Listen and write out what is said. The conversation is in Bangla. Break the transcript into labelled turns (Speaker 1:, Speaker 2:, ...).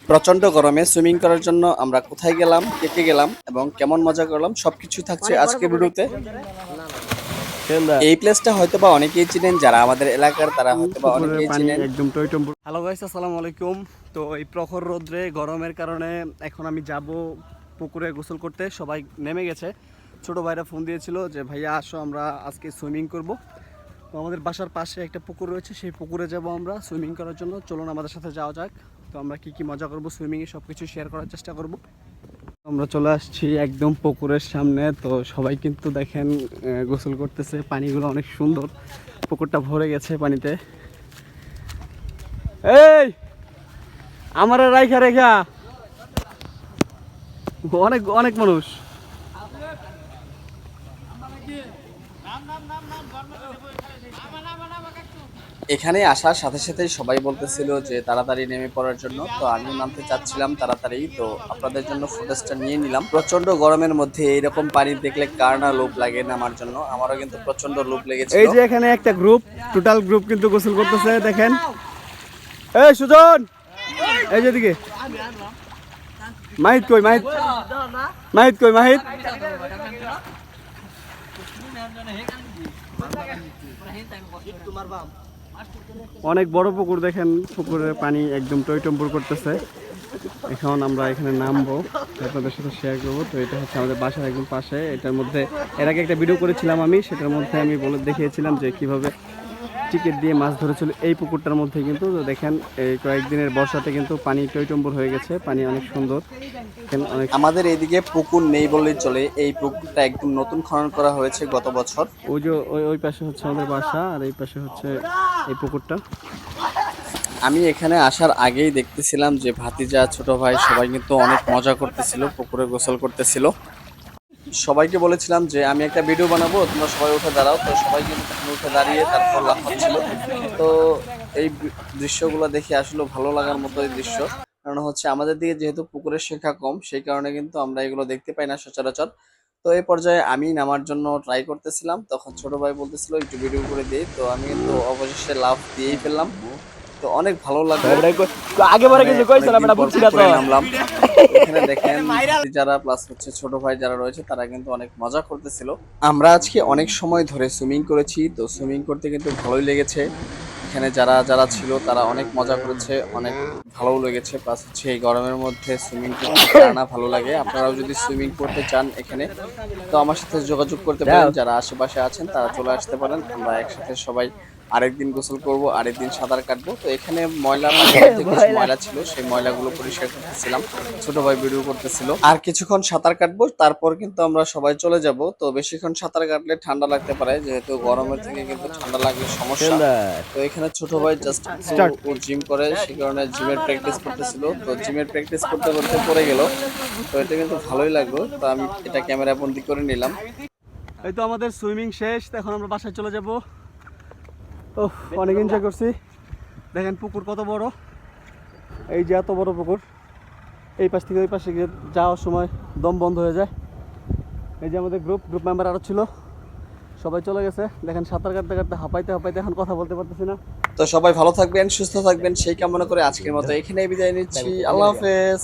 Speaker 1: প্রচন্ড গরমে সুইমিং করার জন্য আমরা কোথায় গেলাম, কে কে গেলাম এবং কেমন মজা করলাম সবকিছু থাকছে আজকের ভিডিওতে। এই প্লেসটা হয়তোবা অনেকেই চিনেন, যারা আমাদের এলাকার তারা হয়তোবা অনেকেই চিনেন।
Speaker 2: একদম টইটম্বুর। হ্যালো গাইস, আসসালামু আলাইকুম। তো এই প্রখর রোদ্রে গরমের কারণে এখন আমি যাব পুকুরে গোসল করতে। সবাই নেমে গেছে। ছোট ভাইরা ফোন দিয়েছিল যে ভাইয়া আসো, আমরা আজকে সুইমিং করব। তো আমাদের বাসার পাশে একটা পুকুর রয়েছে, সেই পুকুরে যাব আমরা সুইমিং করার জন্য। চলুন আমাদের সাথে যাওয়া যাক। তো আমরা কি কি মজা করব সুইমিংয়ে সব কিছু শেয়ার করার চেষ্টা করব। আমরা চলে আসছি একদম পুকুরের সামনে। তো সবাই কিন্তু দেখেন গোসল করতেছে। পানিগুলো অনেক সুন্দর, পুকুরটা ভরে গেছে পানিতে। এই আমার রাইখা রেখা অনেক অনেক মানুষ।
Speaker 1: এখানে আসার সাথে সাথে সবাই বলতেছিল যে তাড়াতাড়ি নেমে পড়ার জন্য। তো আমিও নামতে চাচ্ছিলাম তাড়াতাড়ি, তো আপনাদের জন্য ফুটেজটা নিয়ে নিলাম। প্রচন্ড গরমের মধ্যে এইরকম পানি দেখলে কার না লোভ লাগে নামার জন্য। আমারও কিন্তু প্রচন্ড লোভ লেগেছে।
Speaker 2: এই যে এখানে একটা গ্রুপ, টোটাল গ্রুপ কিন্তু গোসল করতেছে দেখেন। এই সুজন, এই যে দিকে মাহিত কই, মাহিত মাহিত কই, মাহিত। অনেক বড় পুকুর দেখেন, পুকুরের পানি একদম টইটম্বুর করতেছে। এখন আমরা এখানে নামবো, আপনাদের সাথে শেয়ার করবো। তো এটা হচ্ছে আমাদের বাসার একদম পাশে। এটার মধ্যে এর আগে একটা ভিডিও করেছিলাম আমি, সেটার মধ্যে আমি দেখিয়েছিলাম যে কিভাবে টিকিট দিয়ে মাছ ধরেছিল এই পুকুরটার মধ্যে। কিন্তু দেখেন এই কয়েকদিনের বর্ষাতে কিন্তু পানি টইটম্বুর হয়ে গেছে, পানি অনেক সুন্দর।
Speaker 1: আমাদের এইদিকে পুকুর নেই বললেই চলে। এই পুকুরটা একদম নতুন খনন করা হয়েছে গত বছর।
Speaker 2: ওই যে ওই পাশে হচ্ছে আমাদের বাসা, আর এই পাশে হচ্ছে এই পুকুরটা।
Speaker 1: আমি এখানে আসার আগেই দেখতেছিলাম যে ভাতিজা, ছোট ভাই সবাই কিন্তু অনেক মজা করতেছিল, পুকুরে গোসল করতেছিল। সবাইকে বলেছিলাম যে আমি একটা ভিডিও বানাবো, তোমরা সবাই উঠে দাঁড়াও। তো সবাই কিন্তু উঠে দাঁড়িয়ে তারপর লাফাচ্ছিল। তো এই দৃশ্যগুলো দেখে আসলে ভালো লাগার মতো এই দৃশ্য। কারণ হচ্ছে আমাদের দিকে যেহেতু পুকুরের সংখ্যা কম, সেই কারণে কিন্তু আমরা এগুলো দেখতে পাই না সচরাচর। তো এই পর্যায়ে আমি নামার জন্য ট্রাই করতেছিলাম, তখন ছোট ভাই বলতেছিল একটু ভিডিও করে দিই। তো আমি কিন্তু অবশেষে লাফ দিয়েই ফেললাম। তো অনেক ভালো লাগলো।
Speaker 2: আগেবারে কিছু কইছিলাম, এটা বুঝছি না তো।
Speaker 1: নামলাম, এখানে দেখেন যারা প্লাস হচ্ছে ছোট ভাই যারা রয়েছে তারা কিন্তু অনেক মজা করতেছিল। আমরা আজকে অনেক সময় ধরে সুইমিং করেছি, তো সুইমিং করতে কিন্তু ভালোই লেগেছে। এখানে যারা যারা ছিল তারা অনেক মজা করেছে, অনেক ভালো লেগেছে। প্লাস হচ্ছে এই গরমের মধ্যে সুইমিং করতে না ভালো লাগে। আপনারাও যদি সুইমিং করতে চান এখানে, তো আমার সাথে যোগাযোগ করতে পারেন। যারা আশেপাশে আছেন তারা চলে আসতে পারেন। আমরা একসাথে সবাই আরেকদিন গোসল করব, আরেকদিন সাঁতার কাটবো। তো এখানে ময়লা ছিল, সেই ময়লাগুলো পরিষ্কার করতেছিলাম, ছোট ভাই ভিডিও করতেছিল। আর কিছুক্ষণ সাঁতার কাটবো, তারপর কিন্তু আমরা সবাই চলে যাব। তো বেশিক্ষণ সাঁতার কাটলে ঠান্ডা লাগতে পারে, যেহেতু গরমের থেকে কিন্তু ঠান্ডা লাগলে সমস্যা। তো এখানে ছোট ভাই জাস্ট জিম করে, সেই কারণে জিমের প্র্যাকটিস করতেছিল। তো জিমের প্র্যাকটিস করতে করতে পড়ে গেল। তো এটা কিন্তু ভালোই লাগলো। তো আমি এটা ক্যামেরা বন্দি করে নিলাম।
Speaker 2: এই তো আমাদের সুইমিং শেষ, এখন আমরা বাসায় চলে যাব। অনেক এনজয় করছি। দেখেন পুকুর কত বড়, এই যে এত বড় পুকুর। এই পাশ থেকে ওই পাশে গিয়ে যাওয়ার সময় দম বন্ধ হয়ে যায়। এই যে আমাদের গ্রুপ মেম্বার আরও ছিল, সবাই চলে গেছে। দেখেন সাঁতার কাটতে কাটতে হাঁপাইতে হাঁপাইতে এখন কথা বলতে পারতেছি না।
Speaker 1: তো সবাই ভালো থাকবেন, সুস্থ থাকবেন, সেই কামনা করে আজকের মতো এখানেই বিদায় নিচ্ছি। আল্লাহ হাফেজ।